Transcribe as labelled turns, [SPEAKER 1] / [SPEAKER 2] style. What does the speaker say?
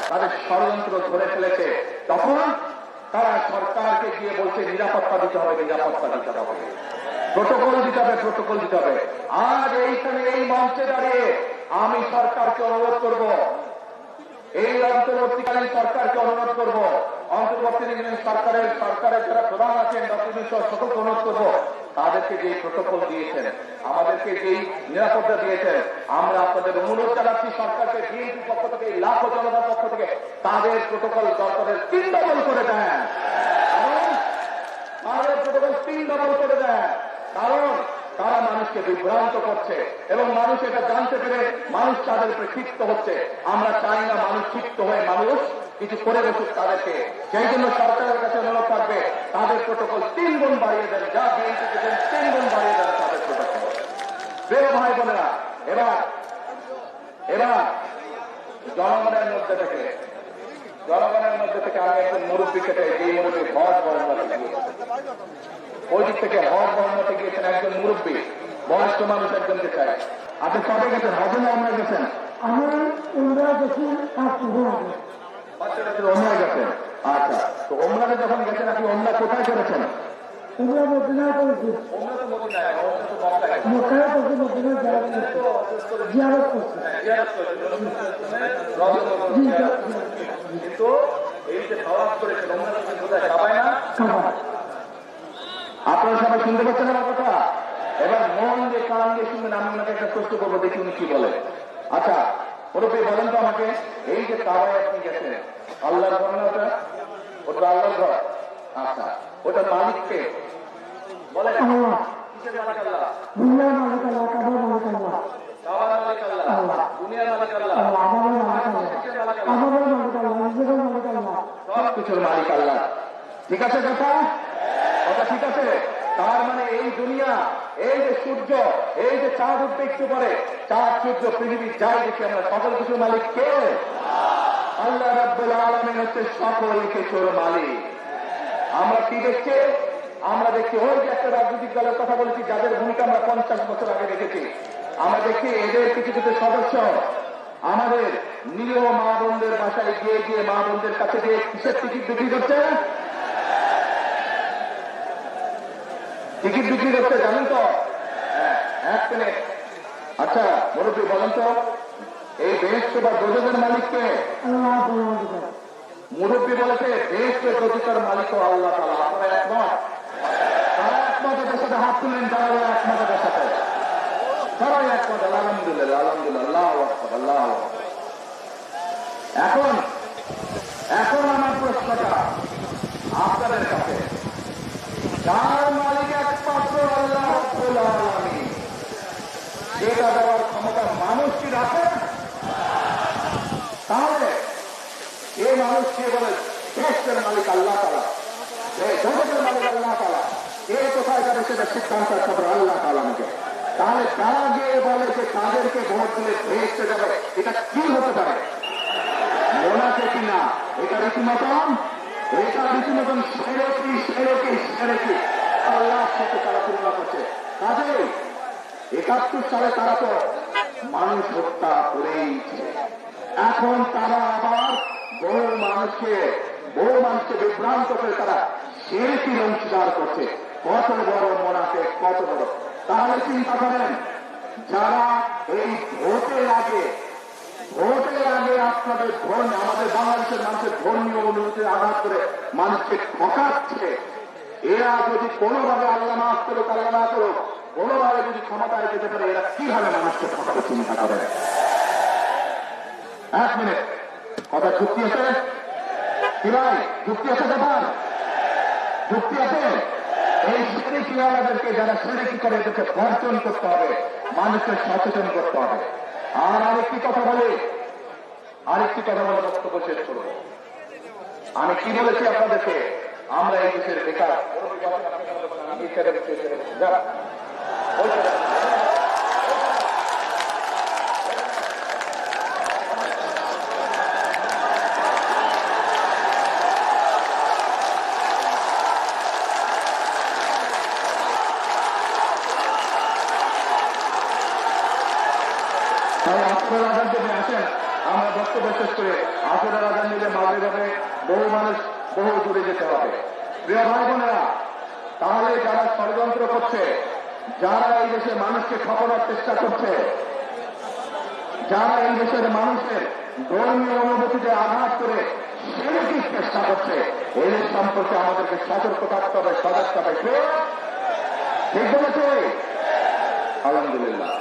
[SPEAKER 1] তাদের ষড়যন্ত্র ধরে ফেলেছে, তখন তারা সরকারকে গিয়ে বলছে নিরাপত্তা দিতে হবে, নিরাপত্তা দিতে হবে, প্রোটোকল দিতে হবে, প্রোটোকল দিতে হবে। আজ এইখানে এই মঞ্চে দাঁড়িয়ে আমি সরকারকে অনুরোধ করব, এই অন্তর্বর্তীকালীন সরকারকে অনুরোধ করব, অন্তর্বর্তীকালীন সরকারের যারা প্রধান আছেন ডক্টর মিশ্র সকলকে অনুরোধ করব, তাদেরকে যে প্রোটোকল দিয়েছেন, আমাদেরকে যেই নিরাপত্তা দিয়েছেন, আমরা আপনাদের অনুরোধ জানাচ্ছি সরকারকে বিএনপির পক্ষ থেকে, লাখো জনতার পক্ষ থেকে তাদের প্রোটোকল দরকারের 3 ডবল করে দেন, তাদের প্রোটোকল 3 ডবল করে দেন। কারণ তারা মানুষকে বিভ্রান্ত করছে এবং মানুষ এটা জানতে পেরে মানুষ তাদের উপরে ক্ষিপ্ত হচ্ছে। আমরা চাই না মানুষ ক্ষিপ্ত হয়ে মানুষ কিছু করে বসুক তাদেরকে। সেই জন্য সরকারের কাছে অনুরোধ থাকবে তাদের প্রোটোকল 3 গুণ বাড়িয়ে দেন, যা বিএনপিকে দেন 3 গুণ বাড়িয়ে দেন তাদের প্রোটোকল। প্রিয় ভাই বোনেরা, এবার জনগণের মধ্যে থেকে আমি একজন মুরব্বীকে চাই, যেই মুরব্বী হজ বহনতে গিয়েছেন, ওই দিক থেকে হজ বহনতে গিয়েছেন একজন মুরব্বী, বয়স্ক মানুষ একজনকে চাই। আপনি কবে গেছেন? হজে না ওমরায় গেছেন?
[SPEAKER 2] আমি ওমরায় গেছি 5 দিন আগে।
[SPEAKER 1] ওমরায় গেছেন? আচ্ছা, তো ওমরাতে যখন গেছেন আপনি ওমরা কোথায় করেছেন?
[SPEAKER 2] ওমরা মদিনায় করেছি। মক্কায় করছি, মদিনায় জিয়ারত করছি।
[SPEAKER 1] কিন্তু এই যে খাওয়া করেছেন কোথায়? কাবায় না? আপনারা সবাই শুনতে পাচ্ছেন আমার কথা? এবার মন দিয়ে কান দিয়ে শুনবেন। আমি ওনাকে একটা প্রশ্ন করবো, দেখি উনি কি বলে। আচ্ছা মুরব্বী বলেন তো আমাকে, এই যে কাবায় আপনি গেছেন, আল্লাহর ঘর না ওটা? ওটা আল্লাহর ঘর। আচ্ছা, ওটার মালিককে বলেন? কিসের মালিক? আল্লাহ।
[SPEAKER 2] দুনিয়ার মালিক আল্লাহ, কাবার মালিক আল্লাহ।
[SPEAKER 1] কাবার মালিক আল্লাহ, দুনিয়ার মালিক আল্লাহ,
[SPEAKER 2] আমাদের মালিক আল্লাহ, আমাদের মালিক আল্লাহ, নিজেদের মালিক আল্লাহ,
[SPEAKER 1] সব কিছুর মালিক আল্লাহ। ঠিক আছে কথা? কথা ঠিক আছে? তার মানে এই দুনিয়া, এই যে সূর্য, এই যে চাঁদ উঠবে একটু পরে, চাঁদ সূর্য পৃথিবী যাই দেখি আমরা, সকল কিছুর মালিক কে? আল্লাহ রাব্বুল আলামিন হচ্ছে সকল কিছুর মালিক। আমরা কি দেখছি? আমরা দেখছি ওই যে একটা রাজনৈতিক দলের কথা বলেছি, যাদের ভূমিকা আমরা 50 বছর আগে দেখেছি। আমরা দেখছি এদের কিছু কিছু সদস্য আমাদের নিরীহ মা বোনদের বাসায় গিয়ে গিয়ে মা বোনদের কাছে গিয়ে কিসের টিকিট বিক্রি করছে? টিকিট বিক্রি করতে জানেন তো? এক মিনিট। আচ্ছা মুরব্বী বলেন তো, এই বেহেশত বা দোজখের মালিককে?
[SPEAKER 2] আল্লাহ।
[SPEAKER 1] মুরব্বী বলেছে বেহেশত দোজখের মালিক আল্লাহ তাআলা। আপনারা একমত? তারা একমত? এদের সাথে হাত তুলেন যারা একমত এদের সাথে। সবাই একমত? আলহামদুলিল্লাহ, আলহামদুলিল্লাহ, আল্লাহু আকবার, আল্লাহু আকবার। এখন আমার প্রশ্নটা আপনাদের কাছে, যার মালিক একমাত্র আল্লাহ রাব্বুল আলামিন, যেটা দেওয়ার ক্ষমতা মানুষ কি রাখে? তাহলে এই মানুষকে বলে বেহেশতের মালিক আল্লাহ তাআলা, দোজখের মালিক আল্লাহ তাআলা, এই কোথায় যাবে সেটা সিদ্ধান্ত হবে আল্লাহ তাআলা নিজে। তাহলে তারা গিয়ে বলে যে তাদেরকে ভোট দিলে বেহেশতে যাবে, এটা কি হতে পারে? মোনাফেকি না, এটা রীতিমতন সেরেকি আল্লাহর সাথে তারা তুলনা করছে। কাজেই 71 সালে তারা তো মানুষ হত্যা করেইছে। এখন তারা আবার বহু মানুষকে বিভ্রান্ত করে তারা শিরকির অংশীদার করছে। কত বড় মুনাফিক, কত বড়! তাহলে চিন্তা করেন, যারা এই ভোটের আগে আপনাদের আমাদের বাংলাদেশের মানুষের ধর্মীয় অনুভূতি আঘাত করে মানুষকে ঠকাচ্ছে, এরা যদি কোনোভাবে আল্লাহ মাফ করুক, আল্লাহ না করুক, কোনোভাবে যদি ক্ষমতায় যেতে পারে, এরা কিভাবে মানুষকে ঠকাতে চিন্তা করে? এক মিনিট, কথা যুক্তি আছে কি ভাই? যুক্তি আছে? ব্যাপার যুক্তি আছে? এই শিরিকিয়ালাদেরকে যারা শিরিকি করে এদেরকে বর্জন করতে হবে, মানুষকে সচেতন করতে হবে। আর আরেকটি কথা বলে বক্তব্য শেষ করব। আমি কি বলেছি আপনাদেরকে? আমরা এই দেশের বেকার যারা আসরের আজান যদি আসেন, আমরা বক্তব্য শেষ করে আসরের আজান নিলে মাঝে যাবে, বহু মানুষ বহু দূরে যেতে হবে। প্রিয় ভাই বোনেরা, তাহলে যারা ষড়যন্ত্র করছে, যারা এই দেশের মানুষকে খপানোর চেষ্টা করছে, যারা এই দেশের মানুষের ধর্মীয় অনুভূতিতে আঘাত করে সেরকম চেষ্টা করছে, এদের সম্পর্কে আমাদেরকে সতর্ক থাকতে হবে, সজাগ থাকতে হবে। ঠিক বলেছে? আলহামদুলিল্লাহ।